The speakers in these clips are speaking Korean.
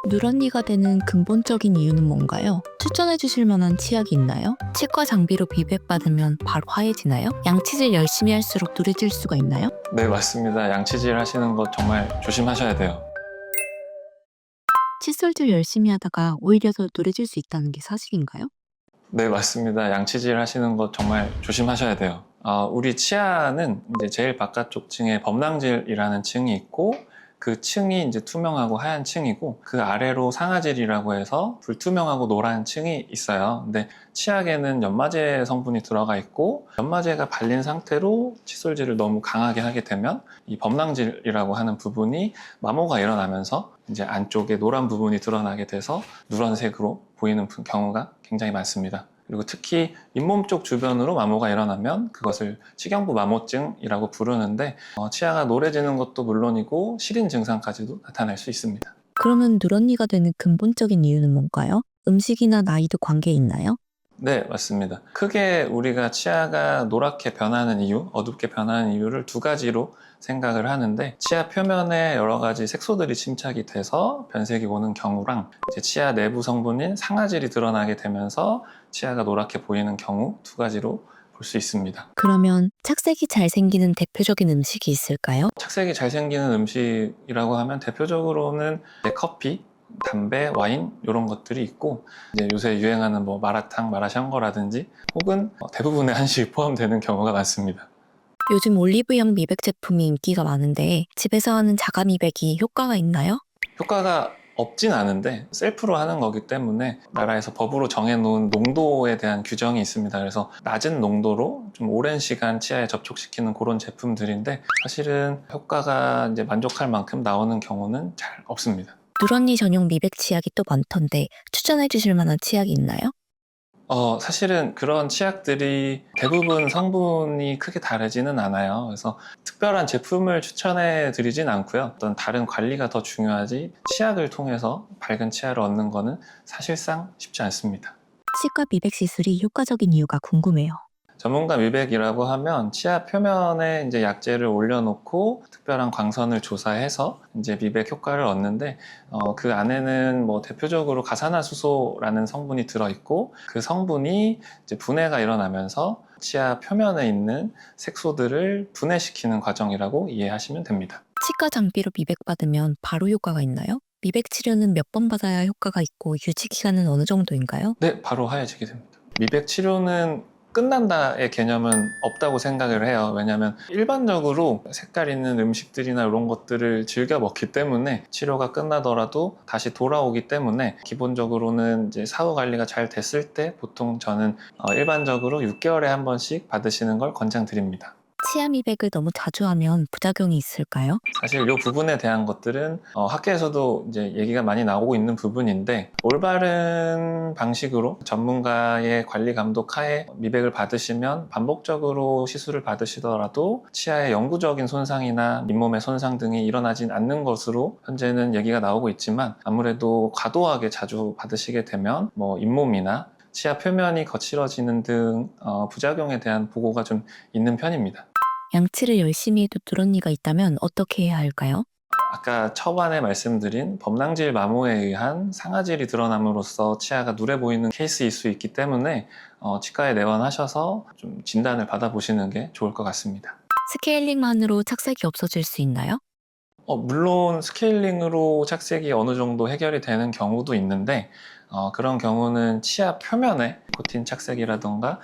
누런니가 되는 근본적인 이유는 뭔가요? 추천해 주실 만한 치약이 있나요? 치과 장비로 비백받으면 바로 하얘지나요? 양치질 열심히 할수록 누래질 수가 있나요? 네, 맞습니다. 양치질 하시는 거 정말 조심하셔야 돼요. 칫솔질 열심히 하다가 오히려 더 누래질 수 있다는 게 사실인가요? 네, 맞습니다. 양치질 하시는 거 정말 조심하셔야 돼요. 우리 치아는 이제 제일 바깥쪽 층에 범낭질이라는 층이 있고, 그 층이 이제 투명하고 하얀 층이고, 그 아래로 상아질이라고 해서 불투명하고 노란 층이 있어요. 근데 치약에는 연마제 성분이 들어가 있고, 연마제가 발린 상태로 칫솔질을 너무 강하게 하게 되면 이 범낭질이라고 하는 부분이 마모가 일어나면서 이제 안쪽에 노란 부분이 드러나게 돼서 누런색으로 보이는 경우가 굉장히 많습니다. 그리고 특히 잇몸 쪽 주변으로 마모가 일어나면 그것을 치경부 마모증이라고 부르는데, 치아가 노래지는 것도 물론이고 시린 증상까지도 나타날 수 있습니다. 그러면 누런니가 되는 근본적인 이유는 뭔가요? 음식이나 나이도 관계 있나요? 네, 맞습니다. 크게 우리가 치아가 노랗게 변하는 이유, 어둡게 변하는 이유를 두 가지로 생각을 하는데, 치아 표면에 여러 가지 색소들이 침착이 돼서 변색이 오는 경우랑 이제 치아 내부 성분인 상아질이 드러나게 되면서 치아가 노랗게 보이는 경우, 두 가지로 볼 수 있습니다. 그러면 착색이 잘 생기는 대표적인 음식이 있을까요? 착색이 잘 생기는 음식이라고 하면 대표적으로는 이제 커피, 담배, 와인 이런 것들이 있고, 이제 요새 유행하는 뭐 마라탕, 마라샹궈라든지 혹은 대부분의 한식이 포함되는 경우가 많습니다. 요즘 올리브영 미백 제품이 인기가 많은데 집에서 하는 자가 미백이 효과가 있나요? 효과가 없진 않은데 셀프로 하는 거기 때문에 나라에서 법으로 정해놓은 농도에 대한 규정이 있습니다. 그래서 낮은 농도로 좀 오랜 시간 치아에 접촉시키는 그런 제품들인데, 사실은 효과가 이제 만족할 만큼 나오는 경우는 잘 없습니다. 누런니 전용 미백 치약이 또 많던데 추천해 주실 만한 치약이 있나요? 사실은 그런 치약들이 대부분 성분이 크게 다르지는 않아요. 그래서 특별한 제품을 추천해 드리진 않고요. 어떤 다른 관리가 더 중요하지, 치약을 통해서 밝은 치아를 얻는 거는 사실상 쉽지 않습니다. 치과 미백 시술이 효과적인 이유가 궁금해요. 전문가 미백이라고 하면 치아 표면에 이제 약재를 올려놓고 특별한 광선을 조사해서 이제 미백 효과를 얻는데, 그 안에는 뭐 대표적으로 가사나수소라는 성분이 들어있고, 그 성분이 이제 분해가 일어나면서 치아 표면에 있는 색소들을 분해시키는 과정이라고 이해하시면 됩니다. 치과 장비로 미백 받으면 바로 효과가 있나요? 미백 치료는 몇 번 받아야 효과가 있고 유지 기간은 어느 정도인가요? 네, 바로 하얘지게 됩니다. 미백 치료는 끝난다의 개념은 없다고 생각을 해요. 왜냐하면 일반적으로 색깔 있는 음식들이나 이런 것들을 즐겨 먹기 때문에 치료가 끝나더라도 다시 돌아오기 때문에, 기본적으로는 이제 사후 관리가 잘 됐을 때 보통 저는 일반적으로 6개월에 한 번씩 받으시는 걸 권장드립니다. 치아 미백을 너무 자주 하면 부작용이 있을까요? 사실 이 부분에 대한 것들은 학계에서도 이제 얘기가 많이 나오고 있는 부분인데, 올바른 방식으로 전문가의 관리 감독 하에 미백을 받으시면 반복적으로 시술을 받으시더라도 치아의 영구적인 손상이나 잇몸의 손상 등이 일어나진 않는 것으로 현재는 얘기가 나오고 있지만, 아무래도 과도하게 자주 받으시게 되면 뭐 잇몸이나 치아 표면이 거칠어지는 등 부작용에 대한 보고가 좀 있는 편입니다. 양치를 열심히 해도 누런니가 있다면 어떻게 해야 할까요? 아까 초반에 말씀드린 범낭질 마모에 의한 상아질이 드러남으로써 치아가 누래 보이는 케이스일 수 있기 때문에 치과에 내원하셔서 좀 진단을 받아보시는 게 좋을 것 같습니다. 스케일링만으로 착색이 없어질 수 있나요? 물론 스케일링으로 착색이 어느 정도 해결이 되는 경우도 있는데, 그런 경우는 치아 표면에 코팅 착색이라던가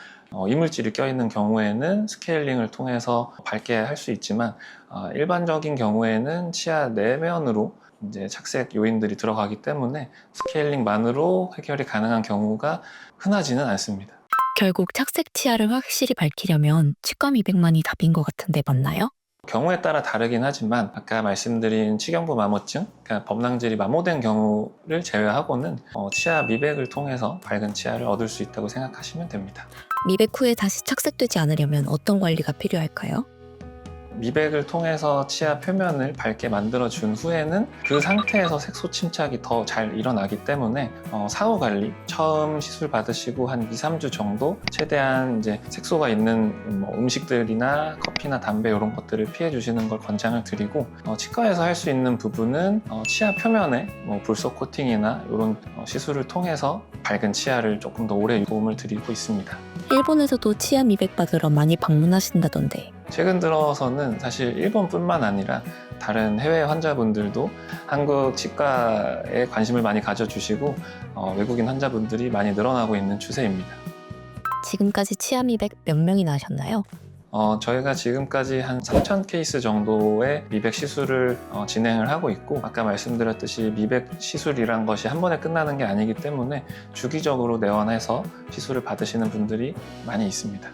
이물질이 껴있는 경우에는 스케일링을 통해서 밝게 할 수 있지만, 일반적인 경우에는 치아 내면으로 이제 착색 요인들이 들어가기 때문에 스케일링만으로 해결이 가능한 경우가 흔하지는 않습니다. 결국 착색 치아를 확실히 밝히려면 치과 미백만이 답인 것 같은데 맞나요? 경우에 따라 다르긴 하지만, 아까 말씀드린 치경부 마모증, 그러니까 범낭질이 마모된 경우를 제외하고는 치아 미백을 통해서 밝은 치아를 얻을 수 있다고 생각하시면 됩니다. 미백 후에 다시 착색되지 않으려면 어떤 관리가 필요할까요? 미백을 통해서 치아 표면을 밝게 만들어준 후에는 그 상태에서 색소 침착이 더 잘 일어나기 때문에 사후 관리, 처음 시술 받으시고 한 2, 3주 정도 최대한 이제 색소가 있는 뭐 음식들이나 커피나 담배 이런 것들을 피해 주시는 걸 권장을 드리고 치과에서 할 수 있는 부분은 치아 표면에 뭐 불소 코팅이나 이런 시술을 통해서 밝은 치아를 조금 더 오래 도움을 드리고 있습니다. 일본에서도 치아 미백 받으러 많이 방문하신다던데 최근 들어서는 사실 일본뿐만 아니라 다른 해외 환자분들도 한국 치과에 관심을 많이 가져주시고 외국인 환자분들이 많이 늘어나고 있는 추세입니다. 지금까지 치아 미백 몇 명이나 하셨나요? 저희가 지금까지 한 3,000 케이스 정도의 미백 시술을 진행을 하고 있고 아까 말씀드렸듯이 미백 시술이란 것이 한 번에 끝나는 게 아니기 때문에 주기적으로 내원해서 시술을 받으시는 분들이 많이 있습니다.